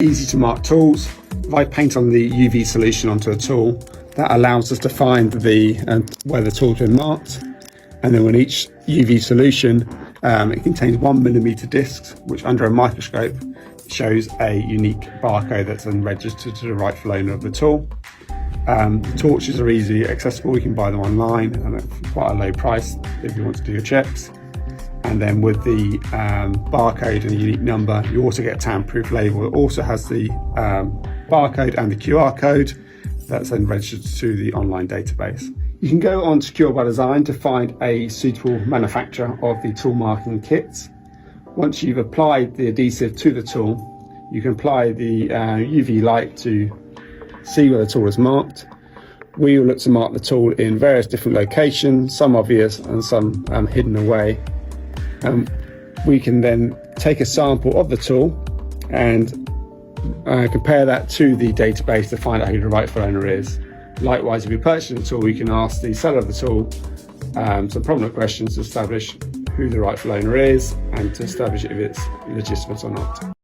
Easy to mark tools. If I paint on the UV solution onto a tool, that allows us to find where the tool's been marked. And then with each UV solution, it contains 1mm discs, which under a microscope shows a unique barcode that's then registered to the rightful owner of the tool. Torches are easily accessible. You can buy them online and at quite a low price if you want to do your checks. And then with the barcode and the unique number, you also get a tamper-proof label. It also has the barcode and the QR code that's then registered to the online database. You can go on Secure by Design to find a suitable manufacturer of the tool marking kits. Once you've applied the adhesive to the tool, you can apply the UV light to see where the tool is marked. We will look to mark the tool in various different locations, some obvious and some hidden away. We can then take a sample of the tool and compare that to the database to find out who the rightful owner is. Likewise, if you purchase a tool, you can ask the seller of the tool some prominent questions to establish who the rightful owner is and to establish if it's legitimate or not.